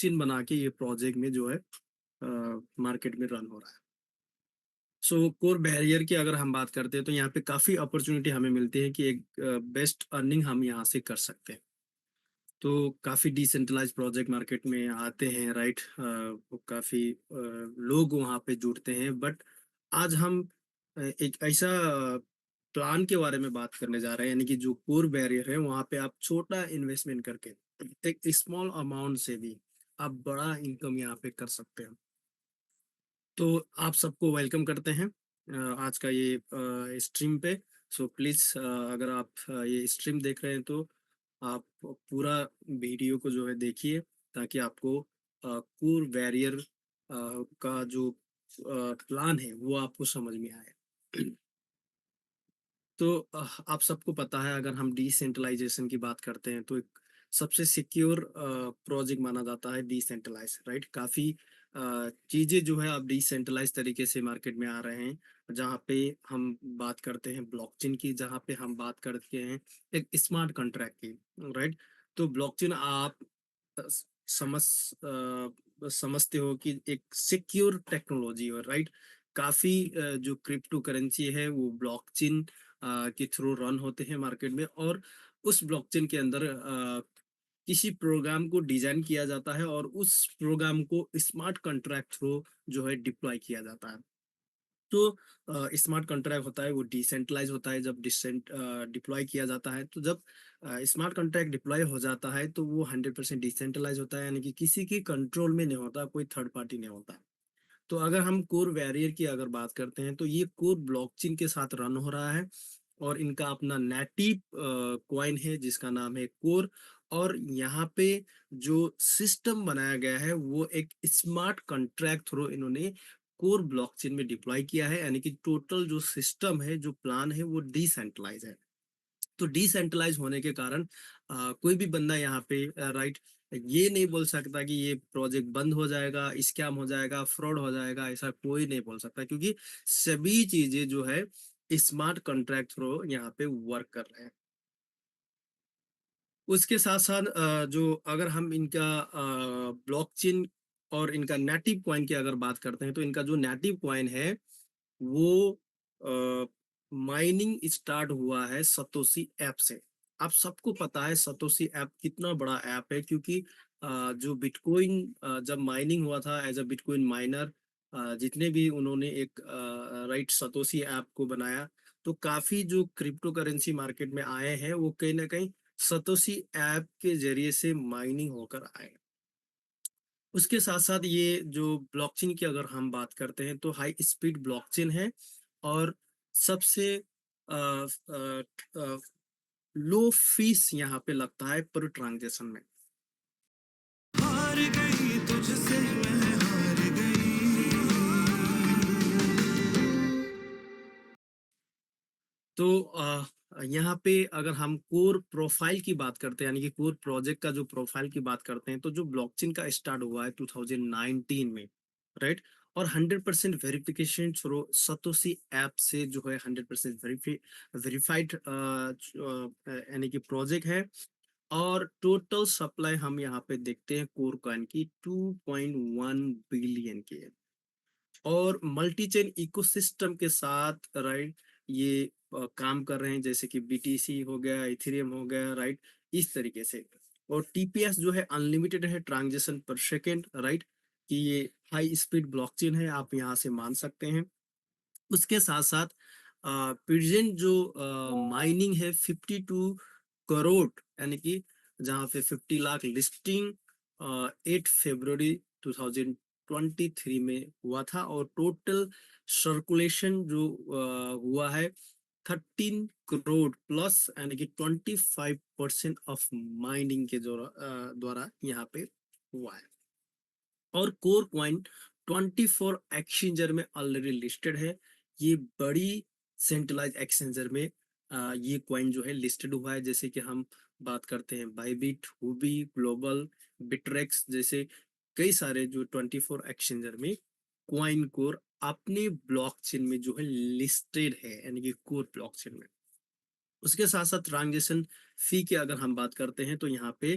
Blockchain बना के ये प्रोजेक्ट में जो है मार्केट में रन हो रहा है। सो कोर बैरियर की अगर हम बात करते हैं तो यहाँ पे काफ़ी अपॉर्चुनिटी हमें मिलती है कि एक बेस्ट अर्निंग हम यहाँ से कर सकते हैं। तो काफ़ी डिसेंट्रलाइज्ड प्रोजेक्ट मार्केट में आते हैं, राइट? काफ़ी लोग वहाँ पे जुड़ते हैं, बट आज हम एक ऐसा प्लान के बारे में बात करने जा रहे हैं, यानी कि जो कोर बैरियर है वहाँ पे आप छोटा इन्वेस्टमेंट करके एक स्मॉल अमाउंट से भी आप बड़ा इनकम यहाँ पे कर सकते हैं। तो आप सबको वेलकम करते हैं आज का ये स्ट्रीम पे। सो प्लीज़ अगर आप ये स्ट्रीम देख रहे हैं तो आप पूरा वीडियो को जो है देखिए, ताकि आपको कोर बैरियर का जो प्लान है वो आपको समझ में आए। तो आप सबको पता है, अगर हम डिसेंट्रलाइजेशन की बात करते हैं तो एक सबसे सिक्योर प्रोजेक्ट माना जाता है डिसेंट्रलाइज, राइट? काफ़ी चीज़ें जो है अब डिसेंट्रलाइज तरीके से मार्केट में आ रहे हैं, जहाँ पे हम बात करते हैं ब्लॉकचेन की, जहाँ पे हम बात करते हैं एक स्मार्ट कॉन्ट्रैक्ट की, राइट? तो ब्लॉकचेन आप अ, स- समझ समझते हो कि एक सिक्योर टेक्नोलॉजी है, राइट? काफ़ी जो क्रिप्टो करेंसी है वो ब्लॉकचेन के थ्रू रन होते हैं मार्केट में, और उस ब्लॉकचेन के अंदर किसी प्रोग्राम को डिजाइन किया जाता है और उस प्रोग्राम को स्मार्ट कॉन्ट्रैक्ट थ्रू जो है डिप्लॉय किया जाता है। तो स्मार्ट कॉन्ट्रैक्ट होता है वो डिसेंट्रलाइज होता है जब डिप्लॉय किया जाता है। तो जब स्मार्ट कॉन्ट्रैक्ट डिप्लॉय हो जाता है तो वो 100% डिसेंट्रलाइज होता है, यानी कि किसी के कंट्रोल में नहीं होता, कोई थर्ड पार्टी नहीं होता। तो अगर हम कोर वैरियर की अगर बात करते हैं तो ये कोर ब्लॉकचेन के साथ रन हो रहा है, और इनका अपना नेटिव कॉइन है जिसका नाम है कोर। और यहाँ पे जो सिस्टम बनाया गया है वो एक स्मार्ट कॉन्ट्रैक्ट थ्रू इन्होंने कोर ब्लॉकचेन में डिप्लॉय किया है, यानी कि टोटल जो सिस्टम है, जो प्लान है, वो डिसेंट्रलाइज है। तो डिसेंट्रलाइज होने के कारण कोई भी बंदा यहाँ पे, राइट, ये नहीं बोल सकता कि ये प्रोजेक्ट बंद हो जाएगा, स्कैम हो जाएगा, फ्रॉड हो जाएगा, ऐसा कोई नहीं बोल सकता, क्योंकि सभी चीजें जो है स्मार्ट कॉन्ट्रैक्ट थ्रू यहाँ पे वर्क कर रहे हैं। उसके साथ साथ जो अगर हम इनका ब्लॉकचेन और इनका नेटिव कॉइन की अगर बात करते हैं तो इनका जो नेटिव कॉइन है वो माइनिंग स्टार्ट हुआ है सतोशी ऐप से। आप सबको पता है सतोशी ऐप कितना बड़ा ऐप है, क्योंकि जो बिटकॉइन जब माइनिंग हुआ था एज अ बिटकॉइन माइनर, जितने भी उन्होंने एक राइट सतोशी ऐप को बनाया, तो काफी जो क्रिप्टो करेंसी मार्केट में आए हैं वो कहीं ना कहीं सतोशी ऐप के जरिए से माइनिंग होकर आए। उसके साथ साथ ये जो ब्लॉकचेन की अगर हम बात करते हैं तो हाई स्पीड ब्लॉकचेन है, और सबसे लो फीस यहाँ पे लगता है पर ट्रांजेक्शन में। हार गई तुझसे मैं हार गई। तो यहाँ पे अगर हम कोर प्रोफाइल की बात करते हैं, यानी कि कोर प्रोजेक्ट का जो प्रोफाइल की बात करते हैं, तो जो ब्लॉकचेन का स्टार्ट हुआ है 2019 में, राइट? और 100% वेरिफिकेशन थ्रू सतोशी ऐप से जो है 100% वेरीफाइड यानी कि प्रोजेक्ट है। और टोटल सप्लाई हम यहाँ पे देखते हैं कोर कॉइन की 2.1 बिलियन की है, और मल्टी चेन इकोसिस्टम के साथ, राइट, ये काम कर रहे हैं, जैसे कि बीटीसी हो गया, इथेरियम हो गया, राइट, इस तरीके से। और टीपीएस जो है अनलिमिटेड है ट्रांजेक्शन पर सेकेंड, राइट, कि ये हाई स्पीड ब्लॉकचेन है, आप यहाँ से मान सकते हैं। उसके साथ साथ प्रेजेंट जो माइनिंग है 52 करोड़, यानी कि जहाँ पे 50 लाख लिस्टिंग 8 फरवरी 2023 में हुआ था, और टोटल सर्कुलेशन जो हुआ है 13 करोड़ प्लस, यानी कि 25% ऑफ माइनिंग के जो द्वारा यहाँ पे हुआ है। और कोर क्वाइन 24 एक्सचेंजर में ऑलरेडी लिस्टेड है। ये बड़ी सेंट्रलाइज एक्सचेंजर में ये क्वाइन जो है लिस्टेड हुआ है, जैसे कि हम बात करते हैं बाइबिट, हुबी ग्लोबल, बिटरेक्स जैसे कई सारे जो 24 एक्सचेंजर में क्वाइन कोर अपने ब्लॉकचेन में जो है लिस्टेड है, यानी कि कोर ब्लॉकचेन में। उसके साथ साथ ट्रांजेक्शन फी की अगर हम बात करते हैं तो यहाँ पे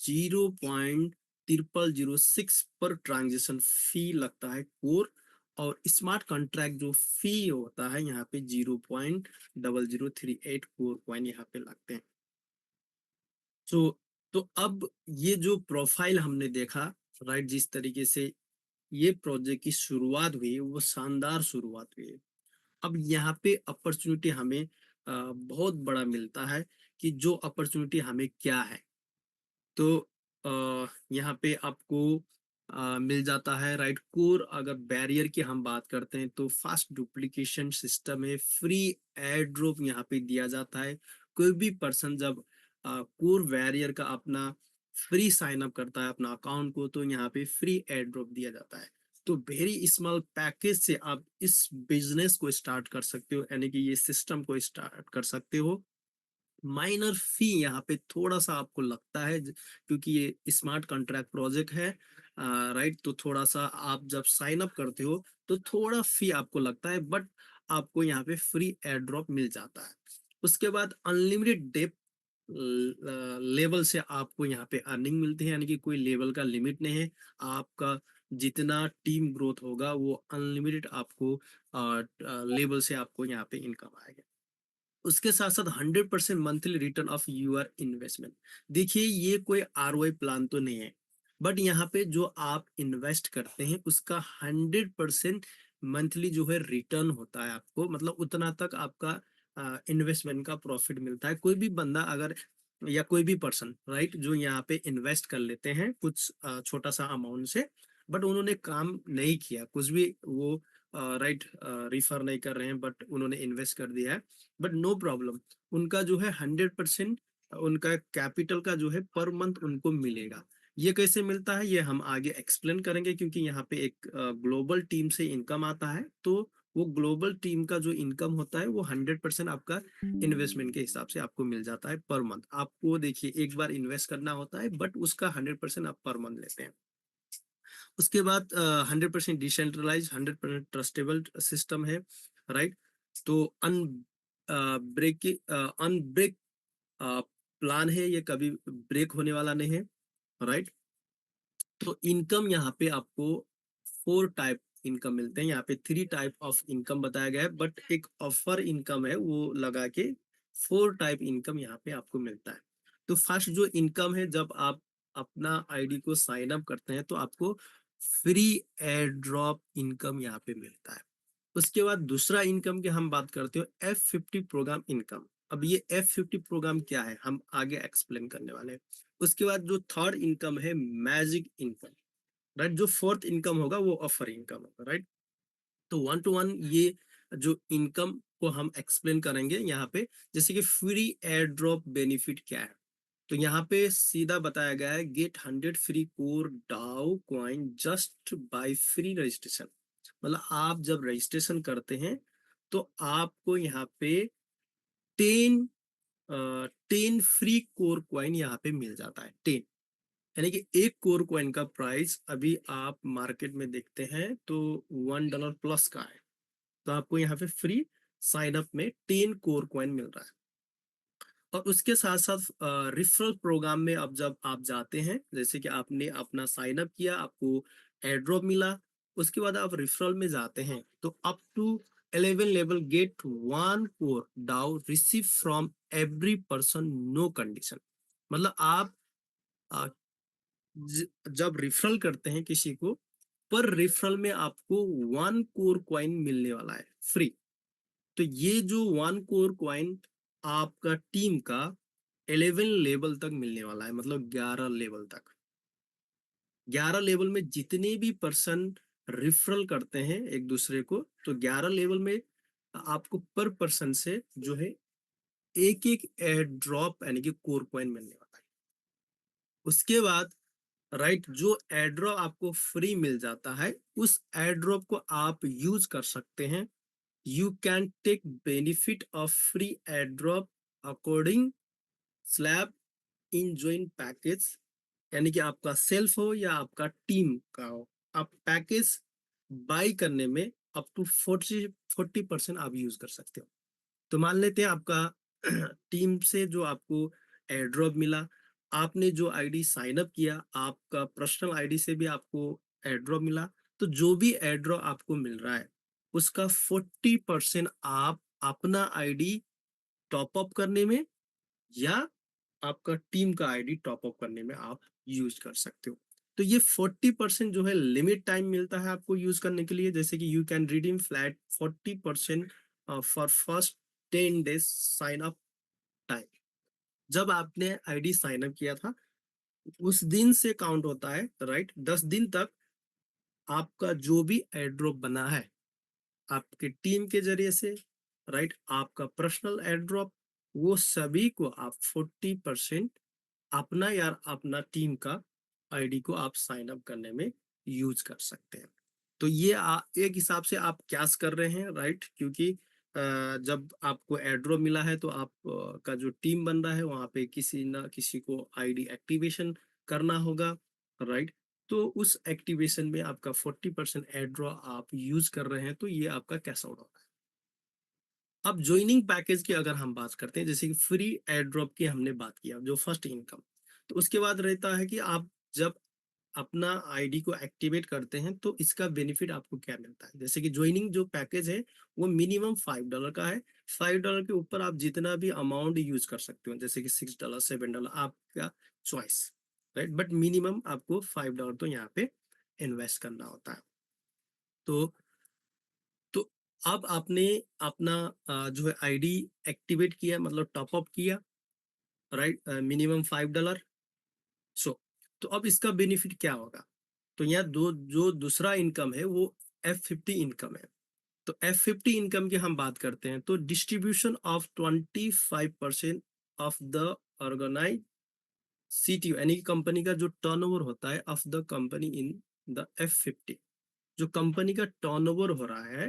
0. 0.0006 पर ट्रांजेक्शन फी लगता है कोर, और स्मार्ट कॉन्ट्रैक्ट जो फी होता है यहाँ पे 0.0038 कोर कॉइन यहाँ पे लगते हैं। तो तो अब ये जो प्रोफाइल हमने देखा, राइट, जिस तरीके से ये प्रोजेक्ट की शुरुआत हुई वो शानदार शुरुआत हुई। अब यहाँ पे अपॉर्चुनिटी हमें बहुत बड़ा मिलता है कि जो अपॉर्चुनिटी हमें क्या है। तो यहाँ पे आपको मिल जाता है, राइट, कोर। अगर बैरियर की हम बात करते हैं तो फास्ट डुप्लीकेशन सिस्टम है, फ्री एयर ड्रॉप यहाँ पे दिया जाता है। कोई भी पर्सन जब कोर बैरियर का अपना फ्री साइन अप करता है अपना अकाउंट को, तो यहाँ पे फ्री एयर ड्रॉप दिया जाता है। तो वेरी स्मॉल पैकेज से आप इस बिजनेस को स्टार्ट कर सकते हो, यानी कि ये सिस्टम को स्टार्ट कर सकते हो। माइनर फी यहाँ पे थोड़ा सा आपको लगता है, क्योंकि ये स्मार्ट कॉन्ट्रैक्ट प्रोजेक्ट है, राइट। तो थोड़ा सा आप जब साइन अप करते हो तो थोड़ा फी आपको लगता है, बट आपको यहाँ पे फ्री एयर ड्रॉप मिल जाता है। उसके बाद अनलिमिटेड डेप लेवल से आपको यहाँ पे अर्निंग मिलती है, यानी कि कोई लेवल का लिमिट नहीं है। आपका जितना टीम ग्रोथ होगा वो अनलिमिटेड आपको लेवल से आपको यहाँ पे इनकम आएगा। उसके साथ साथ 100% monthly return of your investment. देखिए ये कोई आरओआई प्लान तो नहीं है, बट यहाँ पे जो आप इन्वेस्ट करते हैं उसका 100% मंथली जो है रिटर्न होता है आपको, मतलब उतना तक आपका इन्वेस्टमेंट का प्रॉफिट मिलता है। कोई भी बंदा अगर या कोई भी पर्सन, राइट, जो यहाँ पे इन्वेस्ट कर लेते हैं कुछ छोटा सा अमाउंट से, बट उन्होंने काम नहीं किया कुछ भी, वो राइट रिफर नहीं कर रहे हैं, बट उन्होंने इन्वेस्ट कर दिया है, बट नो प्रॉब्लम। उनका जो है 100% उनका कैपिटल का जो है पर मंथ उनको मिलेगा। ये कैसे मिलता है ये हम आगे एक्सप्लेन करेंगे, क्योंकि यहाँ पे एक ग्लोबल टीम से इनकम आता है। तो वो ग्लोबल टीम का जो इनकम होता है वो 100% आपका इन्वेस्टमेंट के हिसाब से आपको मिल जाता है पर मंथ। आपको देखिए एक बार इन्वेस्ट करना होता है, बट उसका 100% आप पर मंथ लेते हैं। उसके बाद 100% डिसेंट्रलाइज, 100% ट्रस्टेबल सिस्टम है, राइट। तो अनब्रेक प्लान है, ये कभी ब्रेक होने वाला नहीं है, राइट। तो इनकम यहाँ पे आपको 4 टाइप इनकम मिलते हैं। यहाँ पे 3 टाइप ऑफ इनकम बताया गया है, बट एक ऑफर इनकम है वो लगा के 4 टाइप इनकम यहाँ पे आपको मिलता है। तो फर्स्ट जो इनकम है, जब आप अपना आईडी को साइन अप करते हैं तो आपको फ्री एयर ड्रॉप इनकम यहाँ पे मिलता है। उसके बाद दूसरा इनकम की हम बात करते हो F50 प्रोग्राम इनकम। अब ये F50 प्रोग्राम क्या है हम आगे एक्सप्लेन करने वाले हैं। उसके बाद जो थर्ड इनकम है मैजिक इनकम, राइट। जो फोर्थ इनकम होगा वो ऑफर इनकम होगा, राइट। तो 1 to 1 ये जो इनकम को हम एक्सप्लेन करेंगे यहाँ पे। जैसे कि फ्री एयर ड्रॉप बेनिफिट क्या है, तो यहाँ पे सीधा बताया गया है, गेट 100 फ्री कोर डाउ coin just by free registration. मतलब आप जब रजिस्ट्रेशन करते हैं तो आपको यहाँ पे 10 10 फ्री कोर कॉइन यहाँ पे मिल जाता है, 10। यानी कि एक कोर कॉइन का प्राइस अभी आप मार्केट में देखते हैं तो $1 प्लस का है। तो आपको यहाँ पे फ्री साइन अप में 10 कोर कॉइन मिल रहा है। और उसके साथ साथ रिफरल प्रोग्राम में अब जब आप जाते हैं, जैसे कि आपने अपना साइन अप किया, आपको एयर ड्रॉप मिला, उसके बाद आप रिफरल में जाते हैं तो up to 11 level get 1 core dow receive from every person, no condition. मतलब आप अ, जब रिफरल करते हैं किसी को, पर रिफरल में आपको 1 कोर क्वाइन मिलने वाला है फ्री। तो ये जो 1 कोर क्वाइन आपका टीम का 11 लेवल तक मिलने वाला है, मतलब 11 लेवल तक। 11 लेवल में जितने भी पर्सन रिफरल करते हैं एक दूसरे को, तो 11 लेवल में आपको पर पर्सन से जो है एक एक एयर ड्रॉप यानी कि कोर क्वाइन मिलने वाला है। उसके बाद, राइट, जो एयरड्रॉप आपको फ्री मिल जाता है उस एयरड्रॉप को आप यूज कर सकते हैं। You can take benefit of free airdrop according slab in join package. यानी कि आपका सेल्फ हो या आपका टीम का हो, आप पैकेज बाई करने में अप टू 40% आप यूज कर सकते हो। तो मान लेते हैं आपका टीम से जो आपको एयरड्रॉप मिला, आपने जो आईडी साइन अप किया, आपका पर्सनल आईडी से भी आपको एयर ड्रॉप मिला, तो जो भी एयर ड्रॉप आपको मिल रहा है, उसका 40% आप अपना आईडी टॉप अप करने में या आपका टीम का आईडी टॉप अप करने में आप यूज कर सकते हो। तो ये 40% जो है लिमिट टाइम मिलता है आपको यूज करने के लिए, जैसे कि you can redeem flat 40% for first 10 days sign up time. जब आपने आईडी साइन अप किया था उस दिन से काउंट होता है, राइट? 10 दिन तक आपका जो भी एयरड्रॉप बना है आपके टीम के जरिए से, राइट, आपका पर्सनल एयरड्रॉप, वो सभी को आप 40% अपना या अपना टीम का आईडी को आप साइन अप करने में यूज कर सकते हैं। तो ये एक हिसाब से आप कैश कर रहे हैं, राइट? क्योंकि जब आपको एयरड्रॉप मिला है तो आप का जो टीम बन रहा है वहां पे किसी ना किसी को आईडी एक्टिवेशन करना होगा, राइट? तो उस एक्टिवेशन में आपका 40% एयरड्रॉप आप यूज कर रहे हैं, तो ये आपका कैश आउट होगा। अब ज्वाइनिंग पैकेज की अगर हम बात करते हैं, जैसे कि फ्री एयर ड्रॉप की हमने बात किया जो फर्स्ट इनकम, तो उसके बाद रहता है कि आप जब अपना आईडी को एक्टिवेट करते हैं तो इसका बेनिफिट आपको क्या मिलता है। जैसे कि ज्वाइनिंग जो पैकेज है वो मिनिमम $5 का है। $5 के ऊपर आप जितना भी अमाउंट यूज कर सकते हो, जैसे कि $6, $7, आपका चॉइस, राइट? बट मिनिमम आपको $5 तो यहाँ पे इन्वेस्ट करना होता है। तो तो अब आपने अपना जो है आईडी एक्टिवेट किया, मतलब टॉप अप किया, राइट? मिनिमम $5। सो तो अब इसका बेनिफिट क्या होगा? तो यहाँ दो जो दूसरा इनकम है वो F50 इनकम है। तो F50 इनकम की हम बात करते हैं तो distribution of 25% of the organize CTO, यानी कि कंपनी का जो टर्नओवर होता है of the company in the F50, जो कंपनी का टर्नओवर हो रहा है,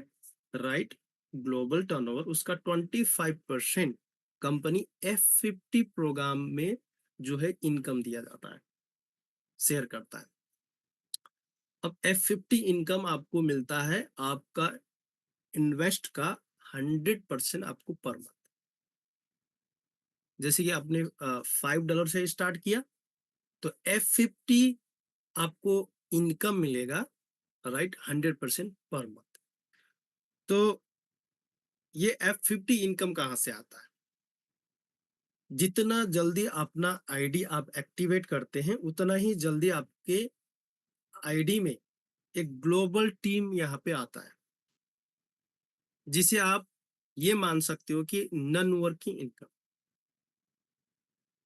राइट, ग्लोबल टर्नओवर, उसका 25% कंपनी F50 प्रोग्राम में जो है इनकम दिया जाता है, शेयर करता है। अब F50 इनकम आपको मिलता है आपका इन्वेस्ट का 100% आपको पर मंथ। जैसे कि आपने $5 से स्टार्ट किया तो F50 आपको इनकम मिलेगा, राइट, 100% पर मंथ। तो ये F50 इनकम कहाँ से आता है? जितना जल्दी अपना आईडी आप एक्टिवेट करते हैं उतना ही जल्दी आपके आईडी में एक ग्लोबल टीम यहाँ पे आता है, जिसे आप ये मान सकते हो कि नन वर्किंग इनकम,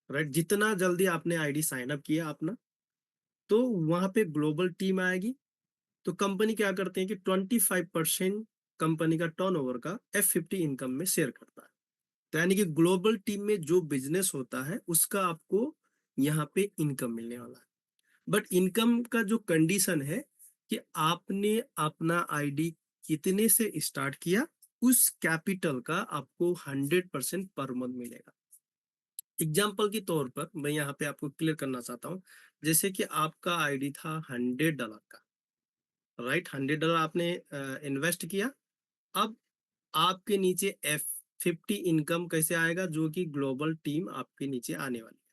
राइट? जितना जल्दी आपने आईडी साइन अप किया अपना, तो वहां पे ग्लोबल टीम आएगी। तो कंपनी क्या करते हैं कि 25% कंपनी का टर्नओवर का F50 इनकम में शेयर करता है। तो यानी कि ग्लोबल टीम में जो बिजनेस होता है उसका आपको यहाँ पे इनकम मिलने वाला है। बट इनकम का जो कंडीशन है कि आपने अपना आईडी कितने से स्टार्ट किया, उस कैपिटल का आपको 100% पर मंथ मिलेगा। एग्जाम्पल के तौर पर मैं यहाँ पे आपको क्लियर करना चाहता हूँ, जैसे कि आपका आईडी था $100 का, राइट? $100 आपने इन्वेस्ट किया। अब आपके नीचे F50 इनकम कैसे आएगा, जो कि ग्लोबल टीम आपके नीचे आने वाली है।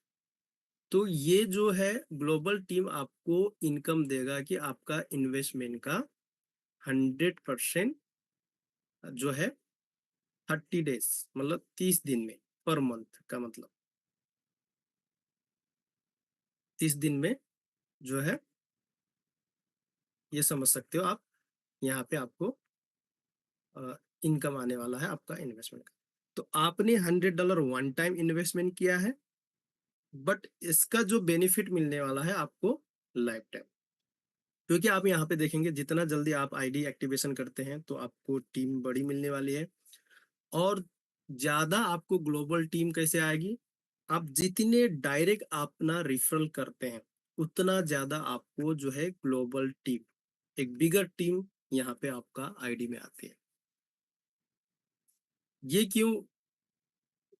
तो ये जो है ग्लोबल टीम आपको इनकम देगा कि आपका इन्वेस्टमेंट का 100% जो है 30 days, मतलब 30 दिन में, पर मंथ का मतलब 30 दिन में जो है, ये समझ सकते हो आप, यहाँ पे आपको इनकम आने वाला है आपका इन्वेस्टमेंट का। तो आपने $100 वन टाइम इन्वेस्टमेंट किया है, बट इसका जो बेनिफिट मिलने वाला है आपको लाइफ टाइम। क्योंकि आप यहाँ पे देखेंगे जितना जल्दी आप आईडी एक्टिवेशन करते हैं तो आपको टीम बड़ी मिलने वाली है। और ज्यादा आपको ग्लोबल टीम कैसे आएगी? आप जितने डायरेक्ट अपना रिफरल करते हैं उतना ज्यादा आपको जो है ग्लोबल टीम, एक बिगर टीम यहाँ पे आपका आईडी में आती है। ये क्यों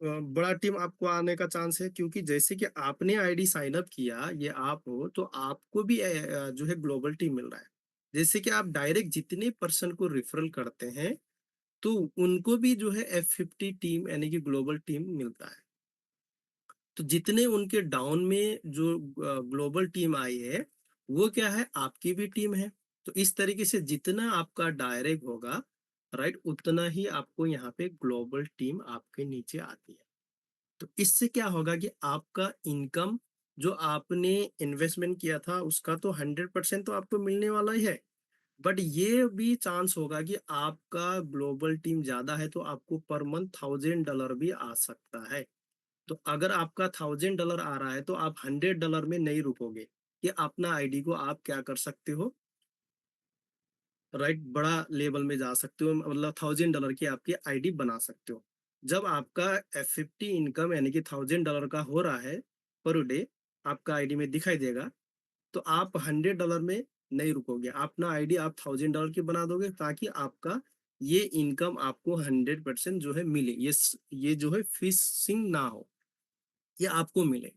बड़ा टीम आपको आने का चांस है? क्योंकि जैसे कि आपने आईडी साइन अप किया, ये आप हो, तो आपको भी जो है ग्लोबल टीम मिल रहा है। जैसे कि आप डायरेक्ट जितने पर्सन को रिफरल करते हैं तो उनको भी जो है F50 टीम यानी कि ग्लोबल टीम मिलता है। तो जितने उनके डाउन में जो ग्लोबल टीम आई है, वो क्या है, आपकी भी टीम है। तो इस तरीके से जितना आपका डायरेक्ट होगा, राइट, उतना ही आपको यहाँ पे ग्लोबल टीम आपके नीचे आती है। तो इससे क्या होगा कि आपका इनकम जो आपने इन्वेस्टमेंट किया था उसका तो 100% तो आपको मिलने वाला ही है, बट ये भी चांस होगा कि आपका ग्लोबल टीम ज्यादा है तो आपको पर मंथ $1000 भी आ सकता है। तो अगर आपका $1000 आ रहा है तो आप $100 में नहीं रुकोगे, कि अपना आईडी को आप क्या कर सकते हो, राइट, बड़ा लेवल में जा सकते हो, मतलब $1000 की आपकी आईडी बना सकते हो। जब आपका F50 इनकम यानी कि $1000 का हो रहा है पर डे, आपका आईडी में दिखाई देगा, तो आप $100 में नहीं रुकोगे, अपना आईडी आप $1000 की बना दोगे, ताकि आपका ये इनकम आपको 100% जो है मिले, ये जो है फिशिंग ना हो, ये आपको मिले।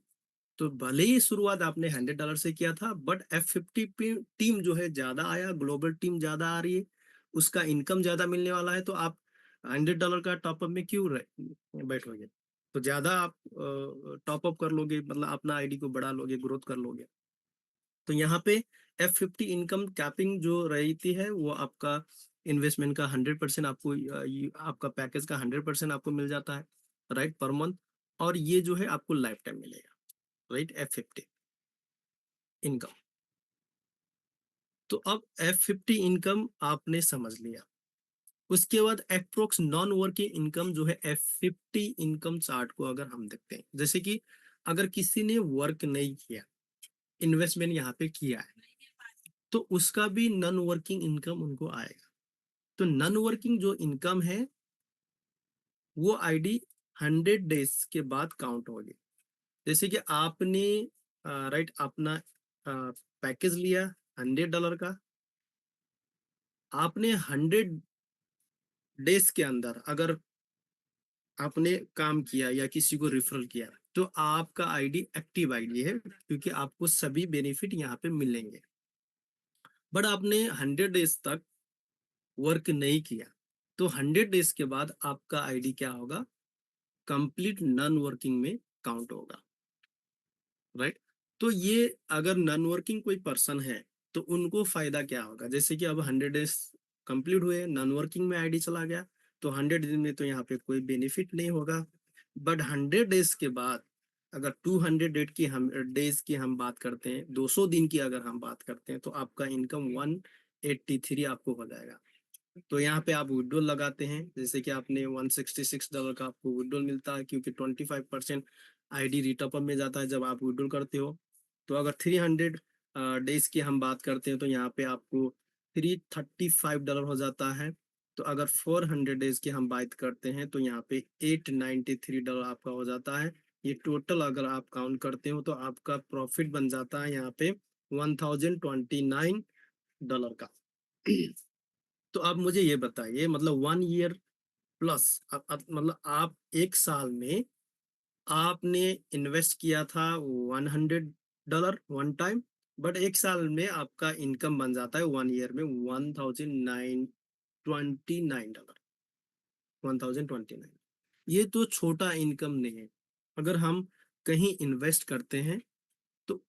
तो भले ही शुरुआत आपने $100 से किया था, बट F50 टीम जो है ज्यादा आया, ग्लोबल टीम ज्यादा आ रही है, उसका इनकम ज्यादा मिलने वाला है, तो आप $100 का टॉपअप में क्यों बैठोगे, तो ज्यादा आप टॉपअप कर लोगे, मतलब अपना आईडी को बढ़ा लोगे, ग्रोथ कर लोगे। तो यहाँ पे F50 इनकम कैपिंग जो रहती है वो आपका इन्वेस्टमेंट का 100% आपको, आपका पैकेज का 100% आपको मिल जाता है, राइट, पर मंथ। और ये जो है आपको लाइफ टाइम मिलेगा, राइट, F50 इनकम। तो अब F50 इनकम आपने समझ लिया। उसके बाद अप्रोक्स नॉन वर्किंग इनकम जो है F50 इनकम चार्ट को अगर हम देखते हैं, जैसे कि अगर किसी ने वर्क नहीं किया, इन्वेस्टमेंट यहाँ पे किया है, तो उसका भी नॉन वर्किंग इनकम उनको आएगा। तो नॉन वर्किंग जो इनकम है वो आईडी 100 डेज के बाद काउंट होगी। जैसे कि आपने, राइट, अपना पैकेज लिया $100 का, आपने 100 डेज के अंदर अगर आपने काम किया या किसी को रेफरल किया, तो आपका आईडी एक्टिव आईडी है, क्योंकि आपको सभी बेनिफिट यहाँ पे मिलेंगे। बट आपने 100 डेज तक वर्क नहीं किया, तो 100 डेज के बाद आपका आईडी क्या होगा, कंप्लीट नॉन वर्किंग में काउंट होगा, राइट। तो ये अगर नॉन वर्किंग कोई पर्सन है तो उनको फायदा क्या होगा, जैसे कि अब 100 डेज कंप्लीट हुए, नॉन वर्किंग में आईडी चला गया, तो 100 दिन में तो यहाँ पे कोई बेनिफिट नहीं होगा। बट 100 डेज के बाद अगर 200 डेज की हम बात करते हैं, 200 दिन की अगर हम बात करते हैं, तो आपका इनकम 183 आपको हो जाएगा। तो यहाँ पे आप विड्रॉल लगाते हैं, जैसे कि आपने $166 का आपको विड्रॉल मिलता है, क्योंकि 25% आईडी रिटर्न में जाता है जब आप विड्रॉल करते हो। तो अगर 300 डेज की हम बात करते हैं, तो यहाँ पे आपको $335 हो जाता है। तो अगर 400 डेज की हम बात करते हैं, तो यहाँ पे $893 आपका हो जाता है। ये टोटल अगर आप काउंट करते हो, तो आपका प्रॉफिट बन जाता है यहाँ पे $1029 का। तो आप मुझे ये बताइए, मतलब 1 ईयर प्लस, मतलब आप एक साल में आपने इन्वेस्ट किया था $100 वन टाइम, बट एक साल में आपका इनकम बन जाता है 1 ईयर में 1029 1029। ये तो छोटा इनकम नहीं है। अगर हम कहीं इन्वेस्ट करते हैं तो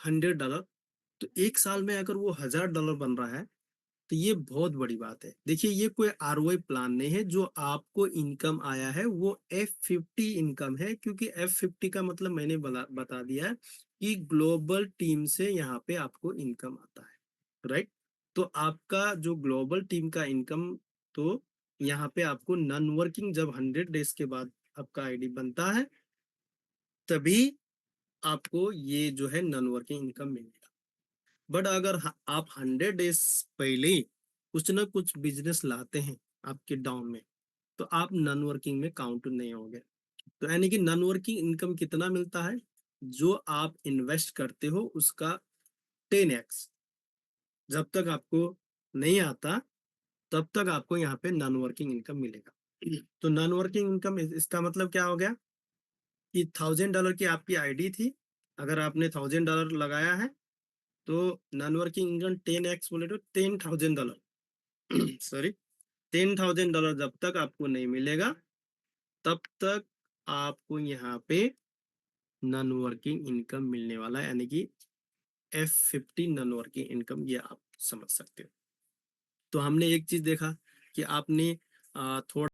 $100, तो एक साल में अगर वो $1000 बन रहा है, तो ये बहुत बड़ी बात है। देखिए, ये कोई आरओआई प्लान नहीं है, जो आपको इनकम आया है वो F50 इनकम है, क्योंकि F50 का मतलब मैंने बता दिया है कि ग्लोबल टीम से यहाँ पे आपको इनकम आता है, राइट। तो आपका जो ग्लोबल टीम का इनकम, तो यहाँ पे आपको नॉन वर्किंग जब 100 डेज के बाद आपका आईडी बनता है, तभी आपको ये जो है नॉन वर्किंग इनकम मिलेगा। बट अगर आप 100 डेज पहले ही कुछ ना कुछ बिजनेस लाते हैं आपके डाउन में, तो आप नॉन वर्किंग में काउंट नहीं होंगे। तो यानी कि नॉन वर्किंग इनकम कितना मिलता है, जो आप इन्वेस्ट करते हो उसका 10x। जब तक आपको नहीं आता, तब तक आपको यहाँ पे नॉन वर्किंग इनकम मिलेगा। तो नॉन वर्किंग इनकम इसका मतलब क्या हो गया, कि $1000 की आपकी आईडी थी, अगर आपने $1000 लगाया है, तो नॉन वर्किंग इनकम 10x बोले तो $10,000, सॉरी, $10,000 जब तक आपको नहीं मिलेगा, तब तक आपको यहाँ पे नॉन वर्किंग इनकम मिलने वाला है, यानी कि F50 नॉन वर्किंग इनकम, ये आप समझ सकते हो। तो हमने एक चीज देखा कि आपने थोड़ा